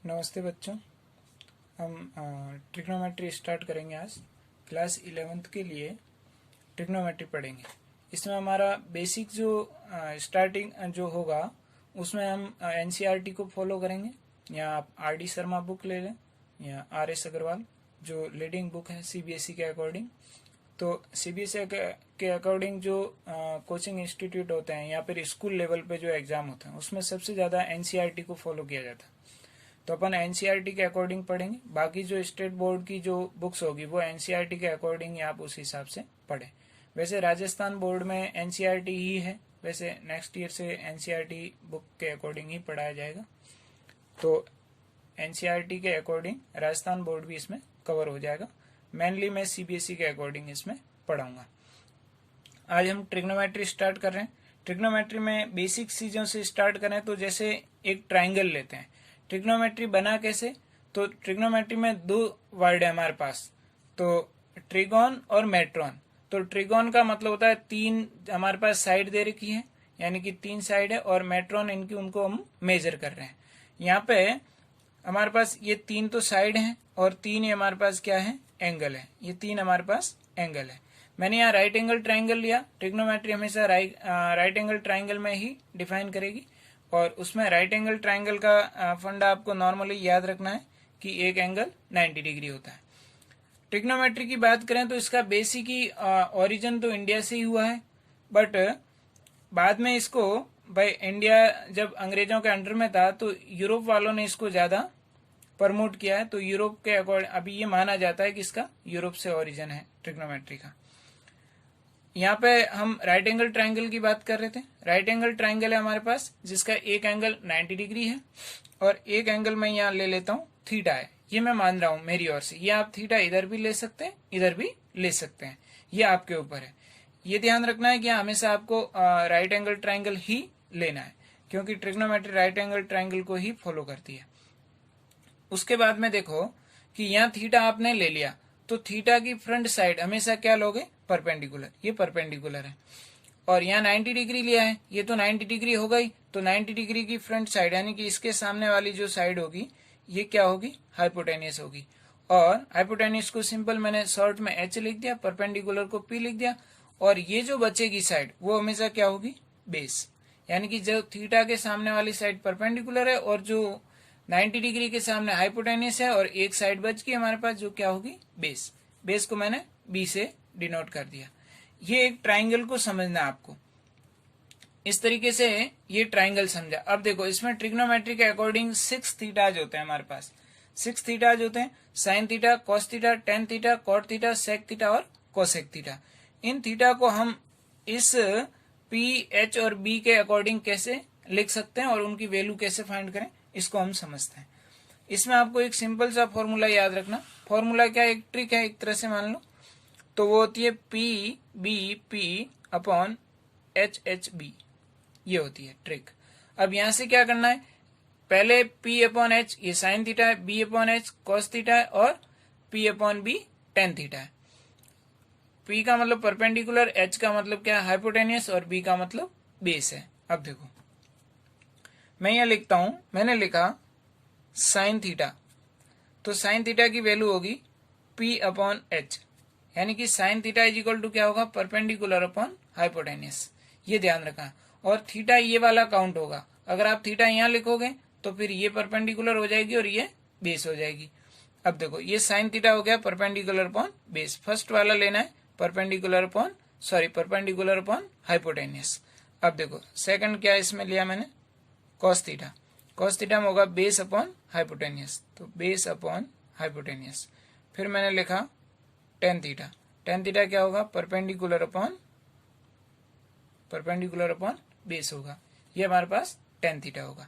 नमस्ते बच्चों। हम ट्रिग्नोमेट्री स्टार्ट करेंगे आज। क्लास 11th के लिए ट्रिग्नोमेट्री पढ़ेंगे। इसमें हमारा बेसिक जो स्टार्टिंग जो होगा उसमें हम एनसीईआरटी को फॉलो करेंगे, या आप आर.डी. शर्मा बुक ले लें या आर.एस. अग्रवाल जो लीडिंग बुक है सीबीएसई के अकॉर्डिंग। तो सीबीएसई के अकॉर्डिंग जो कोचिंग इंस्टीट्यूट होते हैं या फिर स्कूल लेवल पे जो एग्जाम होते हैं उसमें सबसे ज़्यादा एनसीईआरटी को फॉलो किया जाता है। तो अपन एनसीईआरटी के अकॉर्डिंग पढ़ेंगे। बाकी जो स्टेट बोर्ड की जो बुक्स होगी वो एनसीईआरटी के अकॉर्डिंग आप उस हिसाब से पढ़ें। वैसे राजस्थान बोर्ड में एनसीईआरटी ही है, वैसे नेक्स्ट ईयर से एनसीईआरटी बुक के अकॉर्डिंग ही पढ़ाया जाएगा। तो एनसीईआरटी के अकॉर्डिंग राजस्थान बोर्ड भी इसमें कवर हो जाएगा। मेनली मैं सीबीएसई के अकॉर्डिंग इसमें पढ़ाऊंगा। आज हम ट्रिग्नोमेट्री स्टार्ट कर रहे हैं। ट्रिग्नोमेट्री में बेसिक चीजों से स्टार्ट करें तो जैसे एक ट्राइंगल लेते हैं। ट्रिग्नोमेट्री बना कैसे? तो ट्रिग्नोमेट्री में दो वर्ड है हमारे पास, तो ट्रिगोन और मेट्रॉन। तो ट्रिगोन का मतलब होता है तीन हमारे पास साइड दे रखी है, यानी कि तीन साइड है, और मेट्रॉन इनकी उनको हम मेजर कर रहे हैं। यहाँ पे हमारे पास ये तीन तो साइड हैं और तीन ही हमारे पास क्या है, एंगल है। ये तीन हमारे पास एंगल है। मैंने यहाँ राइट एंगल ट्राइंगल लिया। ट्रिग्नोमेट्री हमेशा राइट एंगल ट्राइंगल में ही डिफाइन करेगी, और उसमें राइट एंगल ट्राइंगल का फंडा आपको नॉर्मली याद रखना है कि एक एंगल 90 डिग्री होता है। ट्रिग्नोमेट्री की बात करें तो इसका बेसिक ही ओरिजिन तो इंडिया से ही हुआ है, बट बाद में इसको भाई इंडिया जब अंग्रेजों के अंडर में था तो यूरोप वालों ने इसको ज्यादा प्रमोट किया है। तो यूरोप के अकॉर्डिंग अभी ये माना जाता है कि इसका यूरोप से ओरिजिन है ट्रिग्नोमेट्री का। यहाँ पे हम राइट एंगल ट्राइंगल की बात कर रहे थे। राइट एंगल ट्राइंगल है हमारे पास जिसका एक एंगल 90 डिग्री है और एक एंगल मैं यहाँ ले लेता हूँ थीटा है। ये मैं मान रहा हूँ मेरी ओर से। ये आप थीटा इधर भी ले सकते हैं, इधर भी ले सकते हैं, ये आपके ऊपर है। ये ध्यान रखना है कि हमेशा आपको राइट एंगल ट्राइंगल ही लेना है, क्योंकि ट्रिग्नोमेट्री राइट एंगल ट्राइंगल को ही फॉलो करती है। उसके बाद में देखो कि यहाँ थीटा आपने ले लिया, तो थीटा की फ्रंट साइड हमेशा क्या लोगे, परपेंडिकुलर। ये परपेंडिकुलर है। और यहाँ 90 डिग्री लिया है, ये तो 90 डिग्री हो गई। तो 90 डिग्री की फ्रंट साइड यानी कि इसके सामने वाली जो साइड होगी ये क्या होगी, हाइपोटेनियस होगी। और हाइपोटेनियस को सिंपल मैंने शॉर्ट में एच लिख दिया, परपेंडिकुलर को पी लिख दिया, और ये जो बचेगी साइड वो हमेशा क्या होगी, बेस। यानी कि जो थीटा के सामने वाली साइड परपेंडिकुलर है और जो 90 डिग्री के सामने हाइपोटेनियस है, और एक साइड बच गई हमारे पास जो क्या होगी, बेस। बेस को मैंने बी से डिनोट कर दिया। ये एक ट्राइंगल को समझना आपको। इस तरीके से ये ट्राइंगल समझा। अब देखो इसमें ट्रिग्नोमेट्री के अकॉर्डिंग 6 थीटाज होते हैं हमारे पास। 6 थीटाज होते हैं, sine theta, cos theta, tan theta, cot theta, sec theta और कोसेक थीटा। इन थीटा को हम इस पी, एच और बी के अकॉर्डिंग कैसे लिख सकते हैं और उनकी वैल्यू कैसे फाइंड करें, इसको हम समझते हैं। इसमें आपको एक सिंपल सा फॉर्मूला याद रखना। फॉर्मूला क्या, एक ट्रिक है एक तरह से मान लो, तो वो होती है P B P upon H H B. ये होती है ट्रिक। अब यहां से क्या करना है, पहले पी अपॉन एच ये साइन थीटा है, B upon H cos theta है, और P upon B tan theta है। पी का मतलब परपेंडिकुलर, एच का मतलब क्या है, हाइपोटेनियस, और बी का मतलब बेस है। अब देखो मैं यहां लिखता हूं, मैंने लिखा साइन थीटा, तो साइन थीटा की वैल्यू होगी पी अपॉन एच, यानी कि sine theta is equal to क्या होगा, परपेंडिकुलर अपॉन हाइपोटेनियस। ये ध्यान रखना। और थीटा ये वाला काउंट होगा। अगर आप थीटा यहाँ लिखोगे तो फिर ये परपेंडिकुलर हो जाएगी और ये बेस हो जाएगी। अब देखो ये साइन थीटा हो गया परपेंडिकुलर अपॉन बेस। फर्स्ट वाला लेना है परपेंडिकुलर अपॉन हाइपोटेनियस। अब देखो सेकंड क्या इसमें लिया मैंने, कॉस थीटा। कॉस थीटा में होगा बेस अपॉन हाइपोटेनियस, तो बेस अपॉन हाइपोटेनियस। फिर मैंने लिखा टेन थीटा। टेन थीटा क्या होगा, परपेंडिकुलर अपॉन बेस होगा। ये हमारे पास टेन थीटा होगा।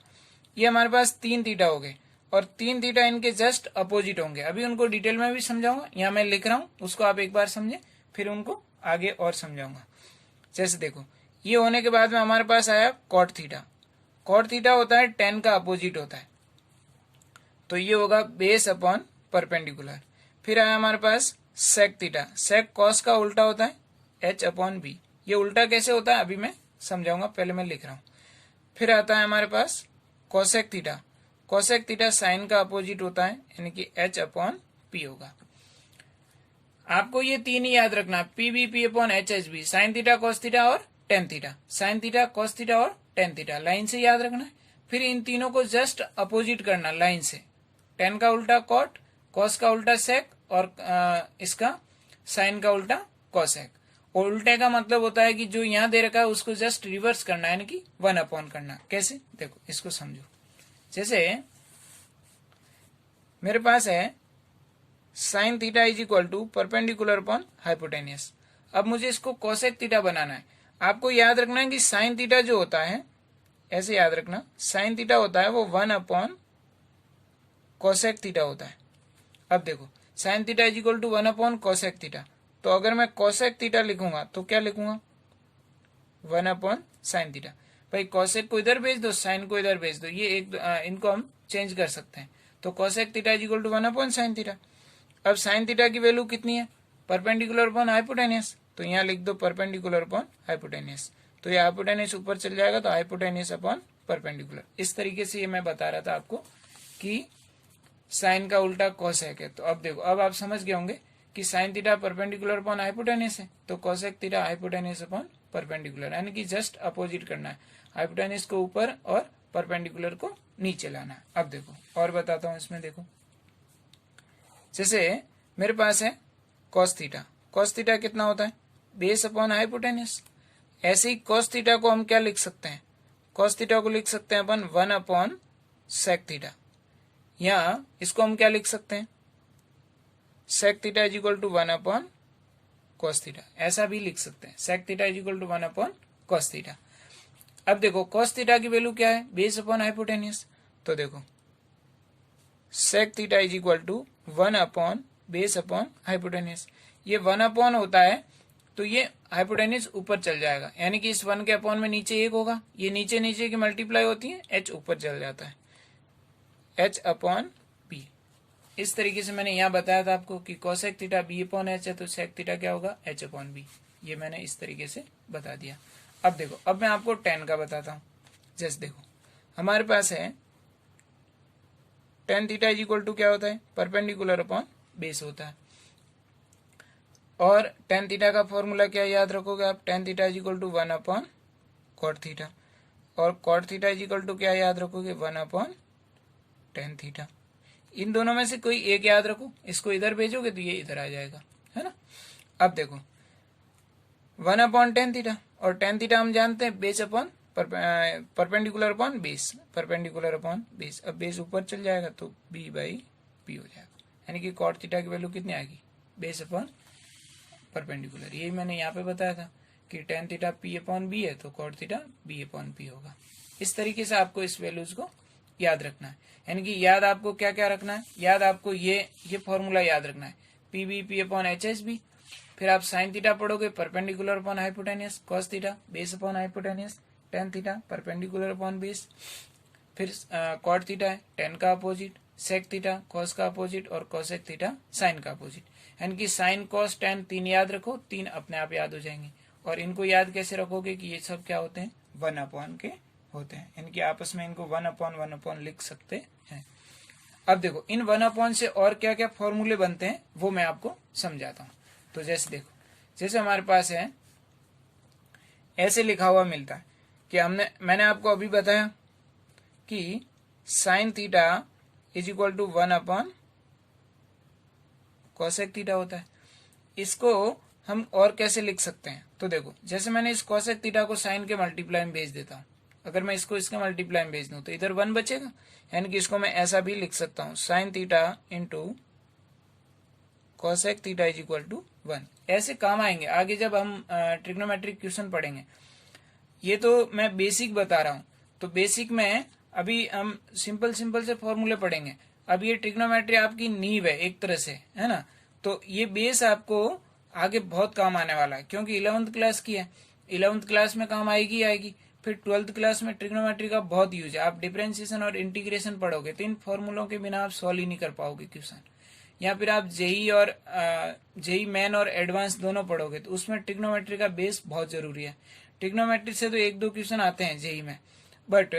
ये हमारे पास तीन थीटा हो गए, और तीन थीटा इनके जस्ट अपोजिट होंगे। अभी उनको डिटेल में भी समझाऊंगा, यहाँ मैं लिख रहा हूं उसको आप एक बार समझे, फिर उनको आगे और समझाऊंगा। जैसे देखो ये होने के बाद में हमारे पास आया कॉट थीटा। कॉट थीटा होता है टेन का अपोजिट होता है, तो ये होगा बेस अपॉन परपेंडिकुलर। फिर आया हमारे पास सेक थीटा। सेक कॉस का उल्टा होता है, एच अपॉन बी। ये उल्टा कैसे होता है अभी मैं समझाऊंगा, पहले मैं लिख रहा हूं। फिर आता है हमारे पास cosec theta. Cosec theta sine का अपोजिट होता है, यानी कि h अपॉन p होगा। आपको ये तीन ही याद रखना, P B P upon H H B, sine theta cos theta और tan theta, sine theta cos theta और टेन थीटा, लाइन से याद रखना है। फिर इन तीनों को जस्ट अपोजिट करना लाइन से, टेन का उल्टा कॉट, कॉस का उल्टा सेक और इसका साइन का उल्टा कॉसेक। और उल्टे का मतलब होता है कि जो यहां दे रखा है उसको जस्ट रिवर्स करना है, यानी कि 1 अपॉन करना। कैसे, देखो इसको समझो। जैसे मेरे पास है sine theta is equal to perpendicular upon hypotenuse. अब मुझे इसको कोसेक थीटा बनाना है। आपको याद रखना है कि साइन थीटा जो होता है, ऐसे याद रखना, साइन थीटा होता है वो 1 अपॉन कोसेक थीटा होता है। अब देखो sine theta is equal to 1 upon cosec theta, तो अगर मैं कोसेक थीटा लिखूंगा तो क्या लिखूंगा, 1 अपॉन साइन थीटा। भाई कोसेक को इधर भेज दो, साइन को इधर भेज दो, ये एक इनको हम चेंज कर सकते हैं। तो cosec theta is equal to 1 upon sine theta. अब साइन थीटा की वैल्यू कितनी है, परपेंडिकुलर अपॉन हाइपोटेनियस, तो यहाँ लिख दो परपेंडिकुलर अपॉन हाइपोटेनियस। तो ये हाइपोटेनियस ऊपर चल जाएगा, तो हाइपोटेनियस अपॉन परपेंडिकुलर। इस तरीके से ये मैं बता रहा था आपको कि साइन का उल्टा कोसेक है। तो अब देखो, अब आप समझ गए होंगे कि sine theta perpendicular upon hypotenuse है, तो cosec theta hypotenuse upon perpendicular, यानी कि जस्ट अपोजिट करना है, हाइपोटेनियस को ऊपर और परपेंडिकुलर को नीचे लाना है। अब देखो और बताता हूं इसमें, देखो जैसे मेरे पास है कॉस थीटा, कॉस थीटा कितना होता है, बेस अपॉन हाइपोटेनियस। ऐसे ही कॉस थीटा को हम क्या लिख सकते हैं, कॉस थीटा को लिख सकते हैं अपन 1 अपॉन सेक थीटा, या इसको हम क्या लिख सकते हैं, sec theta is equal to 1 upon cos theta, ऐसा भी लिख सकते हैं, sec theta is equal to 1 upon cos theta. अब देखो कॉस थीटा की वैल्यू क्या है, बेस अपॉन हाइपोटेनियस, तो देखो sec theta is equal to 1 upon base upon hypotenuse. ये 1 अपॉन होता है तो ये हाइपोटेनियस ऊपर चल जाएगा, यानी कि इस 1 के अपॉन में नीचे 1 होगा, ये नीचे नीचे की मल्टीप्लाई होती है, h ऊपर चल जाता है, h अपॉन p। इस तरीके से मैंने यहाँ बताया था आपको कि cosec theta b upon h है, तो सेक थीटा क्या होगा, h अपॉन b। ये मैंने इस तरीके से बता दिया। अब देखो, अब मैं आपको tan का बताता हूँ। जैसे देखो हमारे पास है tan theta is equal to क्या होता है, परपेंडिकुलर अपॉन बेस होता है। और tan थीटा का फॉर्मूला क्या याद रखोगे आप, tan theta is equal to 1 upon cot theta, और cot theta is equal to क्या याद रखोगे, 1 अपॉन tan थीटा। इन दोनों में से कोई एक याद रखो, इसको इधर भेजोगे तो ये इधर आ जाएगा, है ना। अब देखो 1 अपॉन tan थीटा, और tan थीटा हम जानते हैं base upon perpendicular upon base, perpendicular upon base. अब बेस ऊपर चल जाएगा तो b बाई p हो जाएगा, यानी कि कॉट थीटा की वैल्यू कितनी आएगी, बेस अपॉन परपेंडिकुलर। यही मैंने यहाँ पे बताया था कि tan theta p upon b है, तो कॉट थीटा b अपॉन p होगा। इस तरीके से आपको इस वैल्यूज को याद रखना है, यानी कि याद आपको क्या क्या रखना है, याद आपको ये फॉर्मूला याद रखना है, P B P upon H H B. फिर आप साइन थीटा पढ़ोगे, perpendicular upon hypotenuse, cos theta base upon hypotenuse, tan theta perpendicular upon base. फिर कॉट थीटा है टेन का अपोजिट, सेक थीटा कॉस का अपोजिट, और कॉसेक थीटा साइन का opposite. यानी कि साइन कॉस टेन तीन याद रखो, तीन अपने आप याद हो जाएंगे। और इनको याद कैसे रखोगे कि ये सब क्या होते हैं, 1 अपॉन के होते हैं, इनके आपस में इनको 1 अपॉन लिख सकते हैं। अब देखो इन 1 अपॉन से और क्या क्या फॉर्मूले बनते हैं वो मैं आपको समझाता हूँ। तो जैसे देखो, जैसे हमारे पास है ऐसे लिखा हुआ मिलता है कि मैंने आपको अभी बताया कि sine theta is equal to 1 upon cosec theta होता है। इसको हम और कैसे लिख सकते हैं, तो देखो जैसे मैंने इस कोसेक थीटा को साइन के मल्टीप्लाई में भेज देता हूँ, अगर मैं इसको इसके मल्टीप्लाई में भेज दूं तो इधर 1 बचेगा, यानी कि इसको मैं ऐसा भी लिख सकता हूं, sine theta into cosec theta is equal to 1। ऐसे काम आएंगे आगे जब हम ट्रिग्नोमेट्रिक क्वेश्चन पढ़ेंगे। ये तो मैं बेसिक बता रहा हूं, तो बेसिक में अभी हम सिंपल से फॉर्मूले पढ़ेंगे। अब ये ट्रिग्नोमेट्री आपकी नींव है एक तरह से, है ना। तो ये बेस आपको आगे बहुत काम आने वाला है, क्योंकि 11th क्लास की है, 11th क्लास में काम आएगी। फिर 12th क्लास में ट्रिग्नोमेट्री का बहुत यूज है। आप डिफरेंशिएशन और इंटीग्रेशन पढ़ोगे तो इन फॉर्मूलों के बिना आप सॉल्व ही नहीं कर पाओगे क्वेश्चन। या फिर आप जेई और जेई मेन और एडवांस दोनों पढ़ोगे तो उसमें ट्रिग्नोमेट्री का बेस बहुत जरूरी है। ट्रिग्नोमेट्री से तो 1-2 क्वेश्चन आते हैं जेई में, बट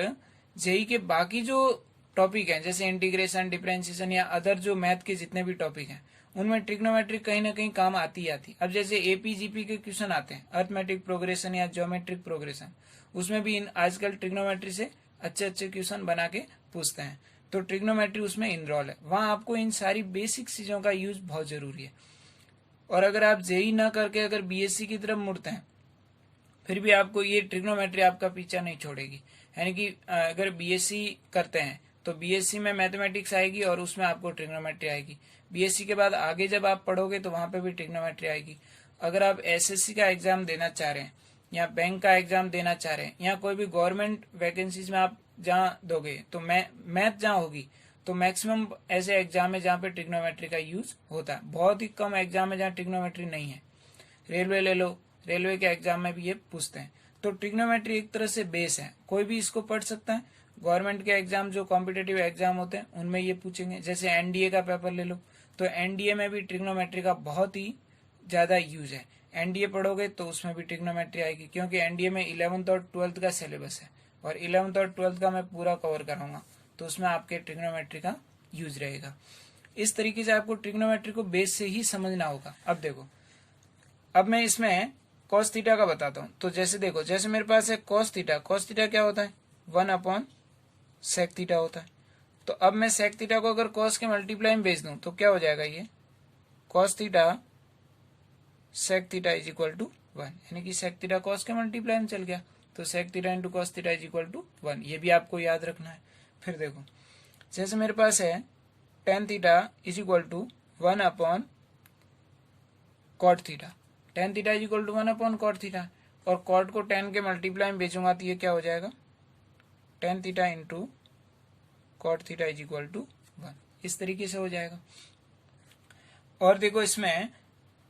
जेई के बाकी जो टॉपिक हैं जैसे इंटीग्रेशन, डिफरेंशिएशन या अदर जो मैथ के जितने भी टॉपिक हैं उनमें ट्रिग्नोमेट्री कहीं ना कहीं काम आती ही आती। अब जैसे एपी जीपी के क्वेश्चन आते हैं अर्थमेटिक प्रोग्रेशन या ज्योमेट्रिक प्रोग्रेशन, उसमें भी आजकल ट्रिग्नोमेट्री से अच्छे अच्छे क्वेश्चन बना के पूछते हैं, तो ट्रिग्नोमेट्री उसमें इनरोल है। वहां आपको इन सारी बेसिक चीजों का यूज बहुत जरूरी है। और अगर आप जेई ना करके अगर बीएससी की तरफ मुड़ते हैं फिर भी आपको ये ट्रिग्नोमेट्री आपका पीछा नहीं छोड़ेगी। यानी कि अगर बीएससी करते हैं तो बीएससी में मैथमेटिक्स आएगी और उसमें आपको ट्रिग्नोमेट्री आएगी। बीएससी के बाद आगे जब आप पढ़ोगे तो वहां पे भी ट्रिग्नोमेट्री आएगी। अगर आप एसएससी का एग्जाम देना चाह रहे हैं या बैंक का एग्जाम देना चाह रहे हैं या कोई भी गवर्नमेंट वैकेंसीज में आप जहाँ दोगे तो मैथ जहाँ होगी तो मैक्सिमम ऐसे एग्जाम है जहाँ पे ट्रिग्नोमेट्री का यूज होता है। बहुत ही कम एग्जाम है जहाँ ट्रिग्नोमेट्री नहीं है। रेलवे ले लो, रेलवे के एग्जाम में भी ये पूछते हैं। तो ट्रिग्नोमेट्री एक तरह से बेस है, कोई भी इसको पढ़ सकता है। गवर्नमेंट के एग्जाम जो कॉम्पिटेटिव एग्जाम होते हैं उनमें ये पूछेंगे। जैसे एनडीए का पेपर ले लो तो एनडीए में भी ट्रिग्नोमेट्री का बहुत ही ज्यादा यूज है। एनडीए पढ़ोगे तो उसमें भी ट्रिग्नोमेट्री आएगी, क्योंकि एनडीए में 11th और 12th का सिलेबस है और 11th और 12th का मैं पूरा कवर कराऊंगा, तो उसमें आपके ट्रिग्नोमेट्री का यूज रहेगा। इस तरीके से आपको ट्रिग्नोमेट्री को बेस से ही समझना होगा। अब देखो, अब मैं इसमें कॉस थीटा का बताता हूँ। तो जैसे देखो, जैसे मेरे पास है कॉस थीटा क्या होता है 1/sec थीटा होता है। तो अब मैं sec थीटा को अगर कॉस के मल्टीप्लाई में भेज दूं तो क्या हो जाएगा, ये cos theta sec theta is equal to 1, यानी कि sec थीटा कॉस के मल्टीप्लाई में चल गया, तो sec theta into cos theta is equal to 1। ये भी आपको याद रखना है। फिर देखो, जैसे मेरे पास है tan theta is equal to 1/cot theta, tan theta is equal to 1/cot theta, और cot को tan के मल्टीप्लाई में भेजूंगा तो ये क्या हो जाएगा, tan theta into cot theta is equal to 1। इस तरीके से हो जाएगा। और देखो,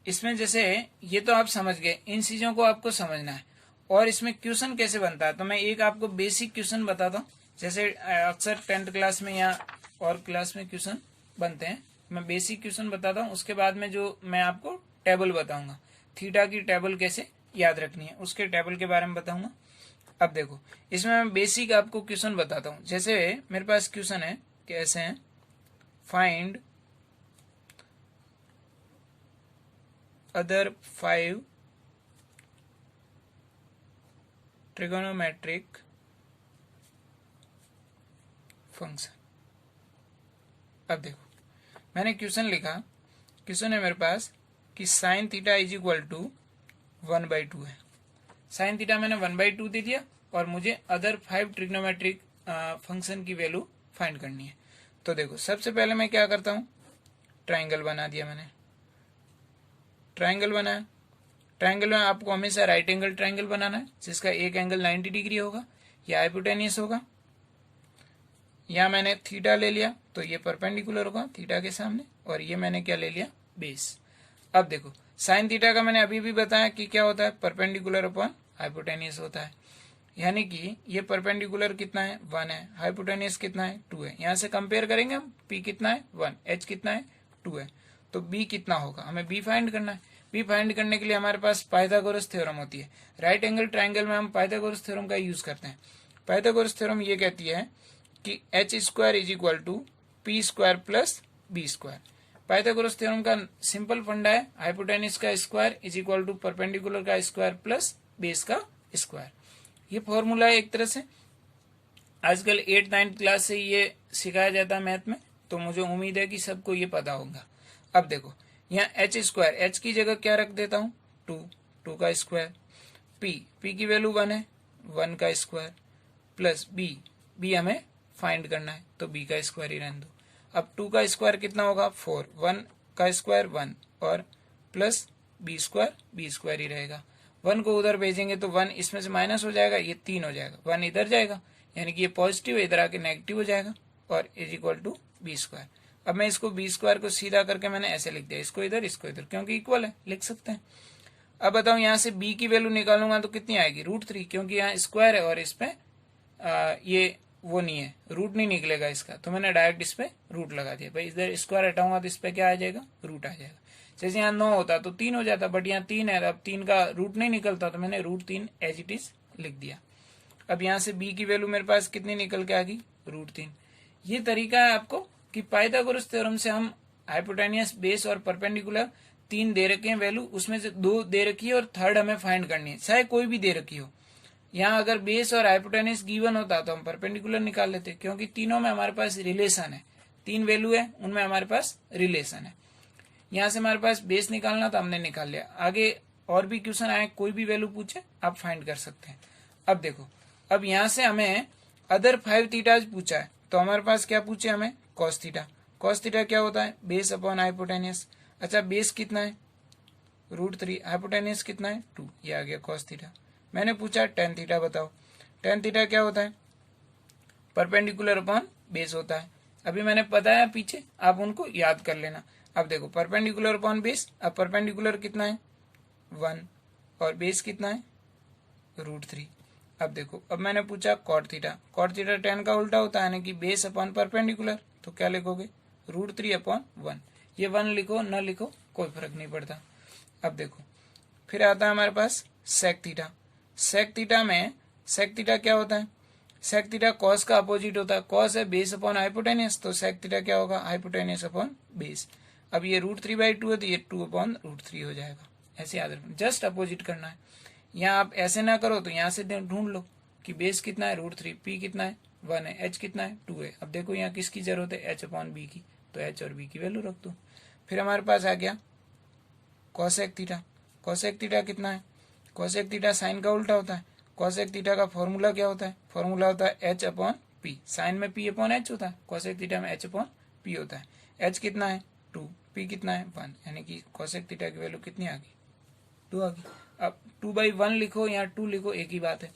इसमें जैसे ये तो आप समझ गए, इन चीजों को आपको समझना है। और इसमें क्वेश्चन कैसे बनता है तो मैं एक आपको बेसिक क्वेश्चन बताता हूँ। जैसे अक्सर 10th क्लास में या और क्लास में क्वेश्चन बनते हैं, मैं बेसिक क्वेश्चन बताता हूँ। उसके बाद में जो मैं आपको टेबल बताऊंगा, थीटा की टेबल कैसे याद रखनी है उसके टेबल के बारे में बताऊंगा। अब देखो, इसमें मैं बेसिक आपको क्वेश्चन बताता हूँ। जैसे मेरे पास क्वेश्चन है कि ऐसे है, फाइंड other 5 trigonometric फंक्शन। अब देखो, मैंने क्वेश्चन लिखा, क्वेश्चन है मेरे पास कि sine theta is equal to 1/2 है। साइन थीटा मैंने 1/2 दे दिया और मुझे अदर 5 ट्रिग्नोमेट्रिक फंक्शन की वैल्यू फाइंड करनी है। तो देखो, सबसे पहले मैं क्या करता हूं, ट्राइंगल बना दिया मैंने। ट्राइंगल बनाया, ट्राइंगल में आपको हमेशा राइट एंगल ट्राइंगल बनाना है जिसका एक एंगल 90 डिग्री होगा, या हाइपोटेनियस होगा। यहाँ मैंने थीटा ले लिया तो ये परपेंडिकुलर होगा थीटा के सामने, और ये मैंने क्या ले लिया, बेस। अब देखो, साइन थीटा का मैंने अभी भी बताया कि क्या होता है, परपेंडिकुलर अपॉन हाइपोटेनियस होता है। यानी कि ये परपेंडिकुलर कितना है, 1 है, हाइपोटेनियस कितना है, 2 है। यहाँ से कंपेयर करेंगे हम, P कितना है 1, H कितना है 2 है, तो B कितना होगा, हमें B फाइंड करना है। B फाइंड करने के लिए हमारे पास पाइथागोरस थ्योरम होती है। राइट एंगल ट्राइंगल में हम पाइथागोरस थ्योरम का यूज करते हैं। पाइथागोरस थ्योरम ये कहती है कि h² is equal to P² plus B²। Pythagoras theorem का सिंपल फंडा है, हाइपोटेनिस का square is equal to perpendicular का स्क्वायर प्लस बेस का स्क्वायर। ये फॉर्मूला है एक तरह से। आजकल 8th 9th क्लास से ये सिखाया जाता है मैथ में, तो मुझे उम्मीद है कि सबको ये पता होगा। अब देखो, यहाँ h², h की जगह क्या रख देता हूँ, 2 का स्क्वायर, p की वैल्यू 1 है, 1 का स्क्वायर, प्लस b हमें फाइंड करना है तो b का स्क्वायर ही रहने दो। अब 2 का स्क्वायर कितना होगा, 4, 1 का स्क्वायर 1, और प्लस b² ही रहेगा। 1 को उधर भेजेंगे तो 1 इसमें से माइनस हो जाएगा, ये 3 हो जाएगा, 1 इधर जाएगा, यानी कि ये पॉजिटिव है, इधर आके नेगेटिव हो जाएगा, और इज इक्वल टू b²। अब मैं इसको b² को सीधा करके मैंने ऐसे लिख दिया, इसको इधर इसको इधर, क्योंकि इक्वल है, लिख सकते हैं। अब बताओ, यहाँ से b की वैल्यू निकालूंगा तो कितनी आएगी, √3, क्योंकि यहाँ स्क्वायर है और इस पे ये वो नहीं है, रूट नहीं निकलेगा इसका, तो मैंने डायरेक्ट इस पे रूट लगा दिया। भाई इधर स्क्वायर हटाऊंगा तो इस पे क्या आ जाएगा, रूट आ जाएगा। जैसे यहाँ 9 होता तो 3 हो जाता, बट यहाँ 3 है, अब 3 का रूट नहीं निकलता, तो मैंने √3 एज इट इज लिख दिया। अब यहाँ से b की वैल्यू मेरे पास कितनी निकल के आ गई, √3। ये तरीका है आपको कि पाइथागोरस थ्योरम से हम हाइपोटेनियस, बेस और परपेंडिकुलर 3 दे रखे हैं वैल्यू, उसमें से 2 दे रखी है और थर्ड हमें फाइंड करनी है, चाहे कोई भी दे रखी हो। यहाँ अगर बेस और हाइपोटेनियस गिवन होता तो हम परपेंडिकुलर निकाल लेते, क्योंकि तीनों में हमारे पास रिलेशन है, 3 वैल्यू है उनमें हमारे पास रिलेशन है। यहाँ से हमारे पास बेस निकालना तो हमने निकाल लिया। आगे और भी क्वेश्चन आए, कोई भी वैल्यू पूछे आप फाइंड कर सकते हैं। अब देखो, अब यहाँ से हमें अदर 5 थीटाज पूछा है, तो हमारे पास क्या पूछे हमें, कॉस थीटा। कॉस थीटा क्या होता है, बेस अपॉन हाइपोटेनियस। अच्छा, बेस कितना है, √3, हाइपोटेनियस कितना है 2, ये आ गया कॉस थीटा। मैंने पूछा टेन थीटा बताओ, टेन थीटा क्या होता है, परपेंडिकुलर अपॉन बेस होता है। अभी मैंने बताया पीछे, आप उनको याद कर लेना। अब देखो, परपेंडिकुलर अपॉन बेस, अब परपेंडिकुलर कितना है 1 और बेस कितना है √3। अब देखो, अब मैंने पूछा cot theta, cot theta tan का उल्टा होता है, यानी कि बेस अपॉन परपेंडिकुलर, तो क्या लिखोगे √3 अपॉन 1। ये 1 लिखो न लिखो कोई फर्क नहीं पड़ता। अब देखो, फिर आता है हमारे पास सेक थीटा। सेक थीटा में, सेक थीटा क्या होता है, सेक थीटा कॉस का अपोजिट होता है, कॉस है बेस अपॉन हाइपोटेनियस, तो सेक थीटा क्या होगा, हाइपोटेनियस अपॉन बेस। अब ये √3/2 है तो ये 2 अपॉन √3 हो जाएगा। ऐसे याद रखना, जस्ट अपोजिट करना है। यहाँ आप ऐसे ना करो तो यहाँ से ढूंढ लो कि बेस कितना है √3, पी कितना है 1 है, एच कितना है 2 है। अब देखो यहाँ किसकी जरूरत है, एच अपॉन बी की, तो एच और बी की वैल्यू रख दो। फिर हमारे पास आ गया कॉसेक थीटा। कॉसेक थीटा कितना है, कॉसेक थीटा साइन का उल्टा होता है। कॉसेक थीटा का फॉर्मूला क्या होता है, फॉर्मूला होता है एच अपॉन पी। साइन में पी अपॉन एच होता है, कॉसेक थीटा में एच अपॉन पी होता है। एच कितना है 2, पी कितना है 1, यानी कि कॉसेक थीटा की वैल्यू कितनी आ गई 2 आ गई। अब 2/1 लिखो या 2 लिखो, एक ही बात है।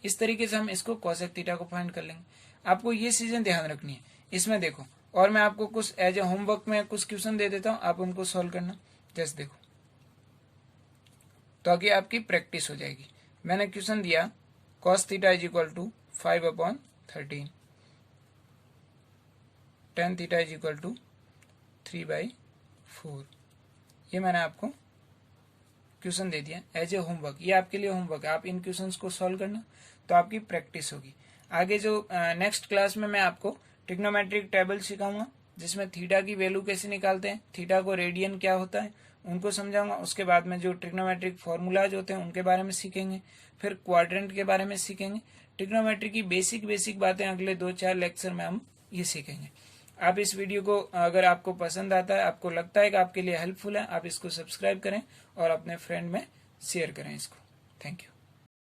इस तरीके से हम इसको कॉसेक थीटा को फाइंड कर लेंगे। आपको ये चीजें ध्यान रखनी है। इसमें देखो, और मैं आपको कुछ एज ए होमवर्क में कुछ क्वेश्चन दे देता हूँ, आप उनको सॉल्व करना। जैसे देखो, तो आगे आपकी प्रैक्टिस हो जाएगी। मैंने क्वेश्चन दिया cos theta is equal to 5/13, tan theta is equal to 3/4। ये मैंने आपको क्वेश्चन दे दिया एज ए होमवर्क, ये आपके लिए होमवर्क है। आप इन क्वेश्चंस को सॉल्व करना तो आपकी प्रैक्टिस होगी। आगे जो नेक्स्ट क्लास में मैं आपको ट्रिग्नोमेट्रिक टेबल सिखाऊंगा, जिसमें थीटा की वैल्यू कैसे निकालते हैं, थीटा को रेडियन क्या होता है उनको समझाऊंगा। उसके बाद में जो ट्रिग्नोमेट्रिक फॉर्मूलाज होते हैं उनके बारे में सीखेंगे, फिर क्वाड्रेंट के बारे में सीखेंगे। ट्रिग्नोमेट्री की बेसिक बातें अगले 2-4 लेक्चर में हम ये सीखेंगे। आप इस वीडियो को अगर आपको पसंद आता है, आपको लगता है कि आपके लिए हेल्पफुल है, आप इसको सब्सक्राइब करें और अपने फ्रेंड में शेयर करें इसको। Thank you.